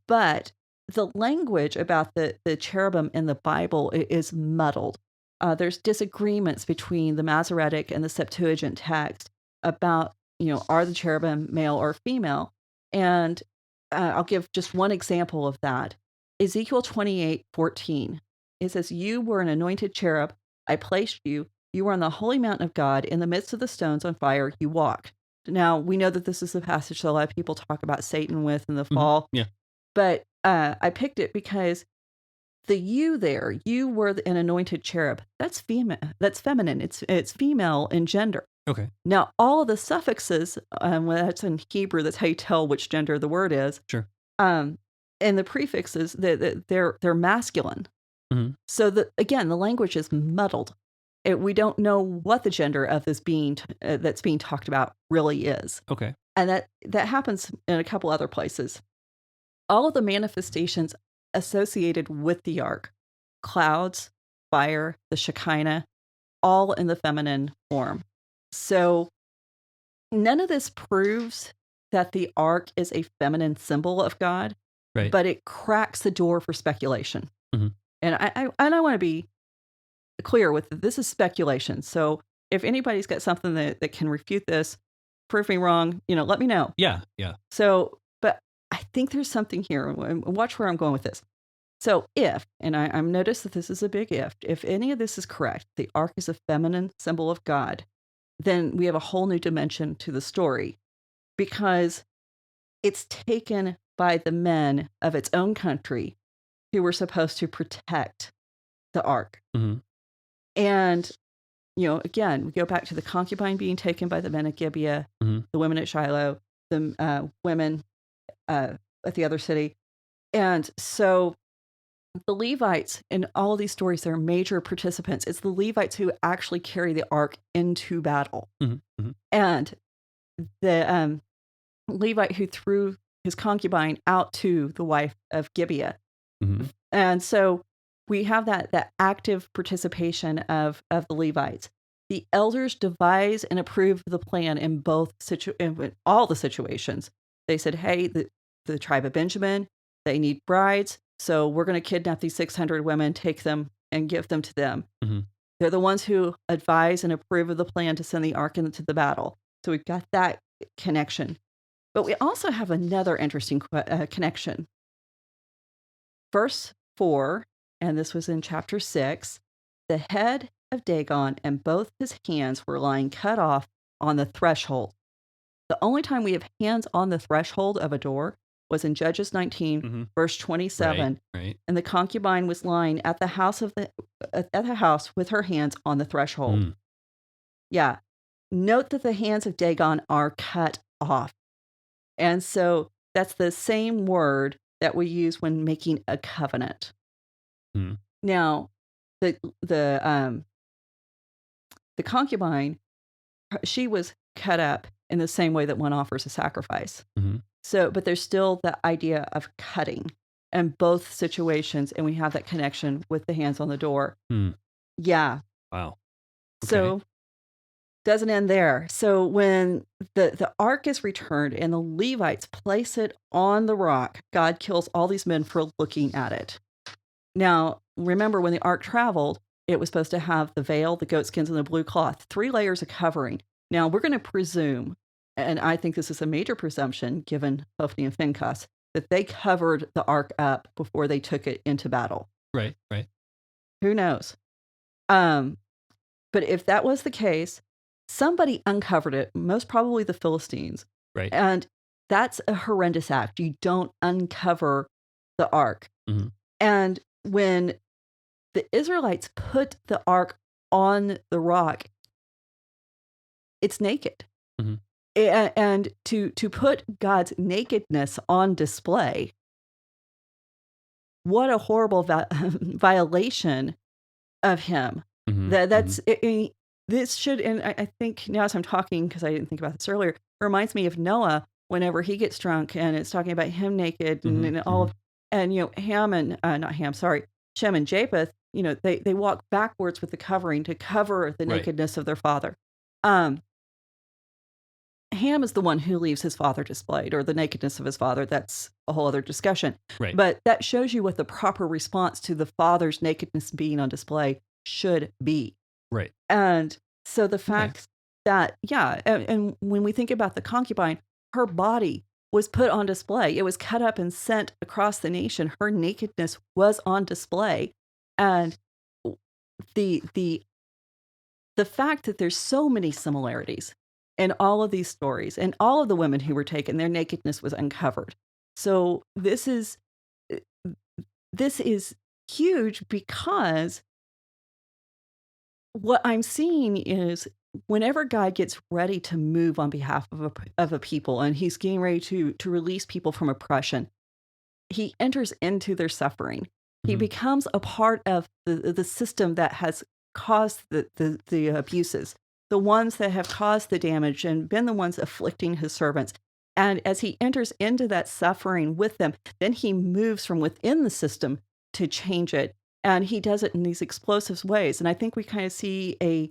But the language about the cherubim in the Bible is muddled. There's disagreements between the Masoretic and the Septuagint text about, are the cherubim male or female? And I'll give just one example of that. Ezekiel 28:14. It says, "You were an anointed cherub. I placed you. You were on the holy mountain of God. In the midst of the stones on fire, you walked." Now, we know that this is the passage that a lot of people talk about Satan with in the fall. Yeah. But I picked it because the you there, you were an anointed cherub. That's female. That's feminine. It's female in gender. Okay. Now, all of the suffixes, well, that's in Hebrew. That's how you tell which gender the word is. Sure. And the prefixes, they're masculine. So again, the language is muddled. We don't know what the gender of this being that's being talked about really is. Okay. And that happens in a couple other places. All of the manifestations associated with the ark, clouds, fire, the Shekinah, all in the feminine form. So none of this proves that the ark is a feminine symbol of God, right? But it cracks the door for speculation. And I want to be clear with this is speculation. So if anybody's got something that can refute this, prove me wrong, let me know. Yeah. So, but I think there's something here. Watch where I'm going with this. So if, and I'm noticed that this is a big if any of this is correct, the ark is a feminine symbol of God, then we have a whole new dimension to the story because it's taken by the men of its own country who were supposed to protect the ark. And, again, we go back to the concubine being taken by the men at Gibeah, the women at Shiloh, the women at the other city. And so the Levites in all of these stories, they're major participants. It's the Levites who actually carry the ark into battle. And the Levite who threw his concubine out to the wife of Gibeah. And so we have that active participation of the Levites. The elders devise and approve the plan in in all the situations. They said, hey, the tribe of Benjamin, they need brides. So we're going to kidnap these 600 women, take them and give them to them. They're the ones who advise and approve of the plan to send the ark into the battle. So we've got that connection. But we also have another interesting connection. Verse 4, and this was in chapter 6, the head of Dagon and both his hands were lying cut off on the threshold. The only time we have hands on the threshold of a door was in Judges 19, verse 27. Right. And the concubine was lying at the house with her hands on the threshold. Yeah. Note that the hands of Dagon are cut off. And so that's the same word that we use when making a covenant. Now, the the concubine, she was cut up in the same way that one offers a sacrifice. Mm-hmm. So, but there's still the idea of cutting in both situations, and we have that connection with the hands on the door. Yeah. Wow. Okay. So doesn't end there. So when the ark is returned and the Levites place it on the rock, God kills all these men for looking at it. Now, remember when the ark traveled, it was supposed to have the veil, the goatskins, and the blue cloth, 3 layers of covering. Now, we're going to presume, and I think this is a major presumption given Hophni and Phinehas, that they covered the ark up before they took it into battle. Right. Who knows? But if that was the case, somebody uncovered it, most probably the Philistines. Right. And that's a horrendous act. You don't uncover the ark. Mm-hmm. And when the Israelites put the ark on the rock, it's naked. Mm-hmm. And to put God's nakedness on display, what a horrible violation of him. Mm-hmm. That's this should, and I think now as I'm talking, because I didn't think about this earlier, it reminds me of Noah whenever he gets drunk and it's talking about him naked and all of, and Ham and Shem and Japheth, they walk backwards with the covering to cover the nakedness of their father. Ham is the one who leaves his father displayed, or the nakedness of his father. That's a whole other discussion. Right. But that shows you what the proper response to the father's nakedness being on display should be. Right. And so the fact that, and when we think about the concubine, her body was put on display. It was cut up and sent across the nation. Her nakedness was on display. And the fact that there's so many similarities in all of these stories, and all of the women who were taken, their nakedness was uncovered. So this is huge, because what I'm seeing is whenever God gets ready to move on behalf of a people, and he's getting ready to release people from oppression, he enters into their suffering. He becomes a part of the system that has caused the abuses, the ones that have caused the damage and been the ones afflicting his servants. And as he enters into that suffering with them, then he moves from within the system to change it. And he does it in these explosive ways. And I think we kind of see a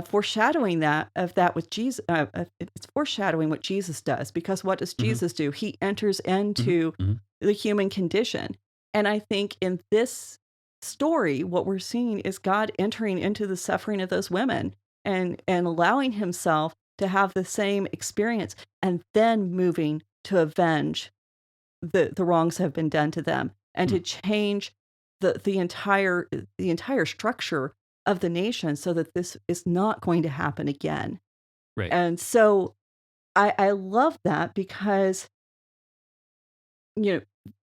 foreshadowing of that with Jesus. It's foreshadowing what Jesus does, because what does Jesus do? He enters into the human condition. And I think in this story, what we're seeing is God entering into the suffering of those women and allowing himself to have the same experience, and then moving to avenge the wrongs that have been done to them, and to change the entire structure of the nation so that this is not going to happen again. Right. And so I love that, because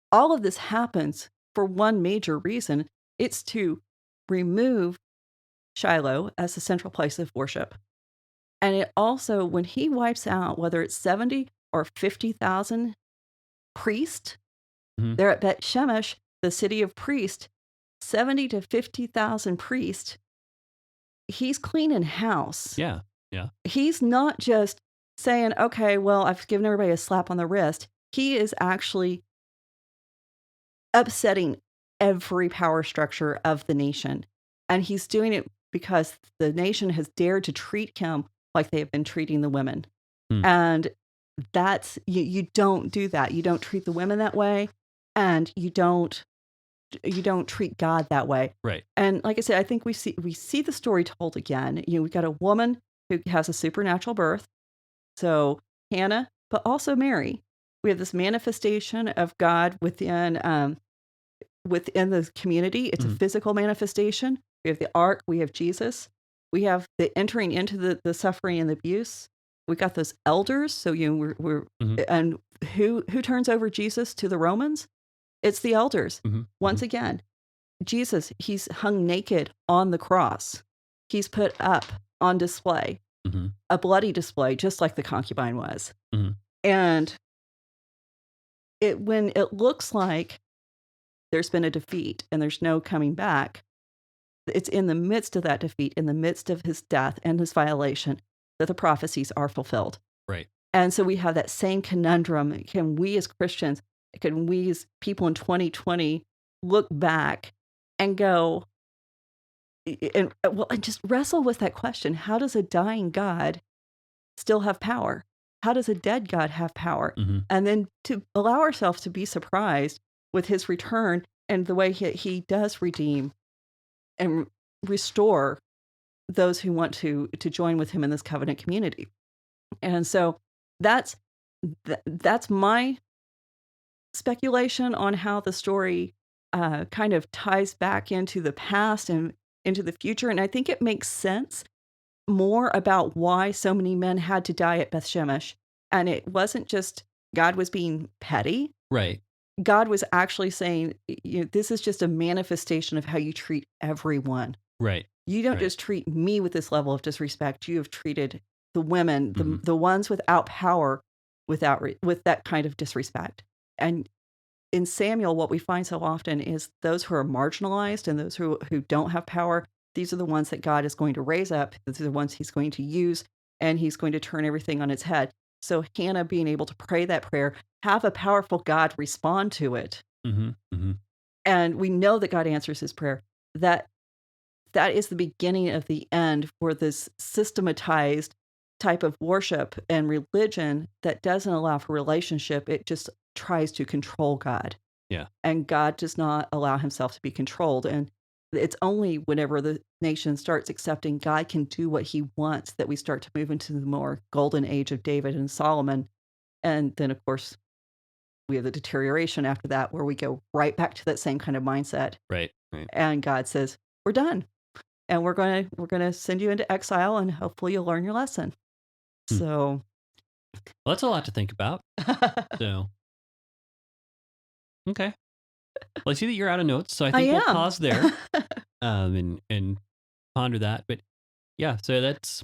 all of this happens for one major reason. It's to remove Shiloh as the central place of worship. And it also, when he wipes out, whether it's 70 or 50,000 priests, they're at Bet Shemesh, the city of priests, 70 to 50,000 priests, he's cleaning house. Yeah. He's not just saying, okay, well, I've given everybody a slap on the wrist. He is actually upsetting every power structure of the nation. And he's doing it because the nation has dared to treat him like they have been treating the women. And that's, you don't do that. You don't treat the women that way, and you don't treat God that way. Right. And like I said, I think we see the story told again. We've got a woman who has a supernatural birth. So Hannah, but also Mary. We have this manifestation of God within the community. It's a physical manifestation. We have the ark. We have Jesus. We have the entering into the suffering and the abuse. We got those elders. So we're and who turns over Jesus to the Romans? It's the elders. Once again, Jesus, he's hung naked on the cross. He's put up on display, a bloody display, just like the concubine was. And when it looks like there's been a defeat and there's no coming back, it's in the midst of that defeat, in the midst of his death and his violation, that the prophecies are fulfilled. Right. And so we have that same conundrum. Can we as Christians, can we as people in 2020 look back and go, and just wrestle with that question? How does a dying God still have power? How does a dead God have power? Mm-hmm. And then to allow ourselves to be surprised with his return and the way he does redeem and restore those who want to join with him in this covenant community. And so that's my speculation on how the story kind of ties back into the past and into the future. And I think it makes sense more about why so many men had to die at Beth Shemesh. And it wasn't just God was being petty. Right. God was actually saying, this is just a manifestation of how you treat everyone. Right. You don't just treat me with this level of disrespect. You have treated the women, the ones without power, with that kind of disrespect. And in Samuel, what we find so often is those who are marginalized and those who don't have power, these are the ones that God is going to raise up. These are the ones he's going to use, and he's going to turn everything on its head. So Hannah being able to pray that prayer, have a powerful God respond to it. Mm-hmm. Mm-hmm. And we know that God answers his prayer. That is the beginning of the end for this systematized type of worship and religion that doesn't allow for relationship. It just tries to control God. Yeah. And God does not allow himself to be controlled. And it's only whenever the nation starts accepting God can do what he wants that we start to move into the more golden age of David and Solomon. And then, of course, we have the deterioration after that where we go right back to that same kind of mindset. Right. Right. And God says, we're done. And we're going to send you into exile, and hopefully you'll learn your lesson. So, well, that's a lot to think about. So, okay. Well, I see that you're out of notes, so I think we'll pause there and ponder that. But yeah, so that's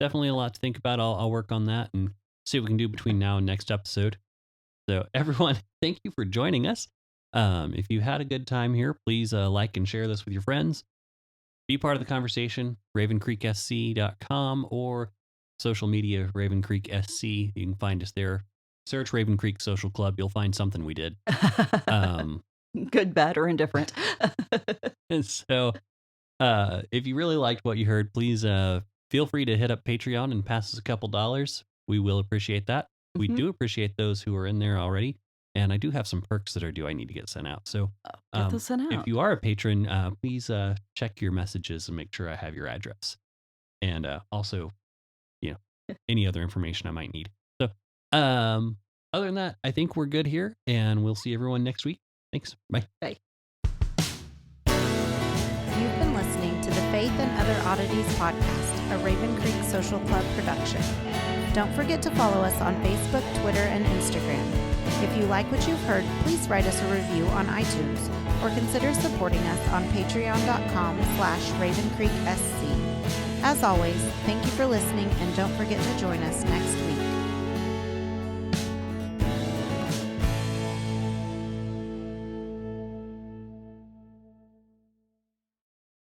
definitely a lot to think about. I'll work on that and see what we can do between now and next episode. So, everyone, thank you for joining us. If you had a good time here, please like and share this with your friends. Be part of the conversation, ravencreeksc.com or social media, Raven Creek SC. You can find us there. Search Raven Creek Social Club. You'll find something we did. Good, bad, or indifferent. And so if you really liked what you heard, please feel free to hit up Patreon and pass us a couple dollars. We will appreciate that. Mm-hmm. We do appreciate those who are in there already. And I do have some perks that are due I need to get sent out. So get those sent out. If you are a patron, please check your messages and make sure I have your address. And also, any other information I might need. So other than that, I think we're good here. And we'll see everyone next week. Thanks. Bye. Bye. You've been listening to the Faith and Other Oddities podcast, a Raven Creek Social Club production. Don't forget to follow us on Facebook, Twitter, and Instagram. If you like what you've heard, please write us a review on iTunes or consider supporting us on patreon.com/RavenCreekSC. As always, thank you for listening and don't forget to join us next week.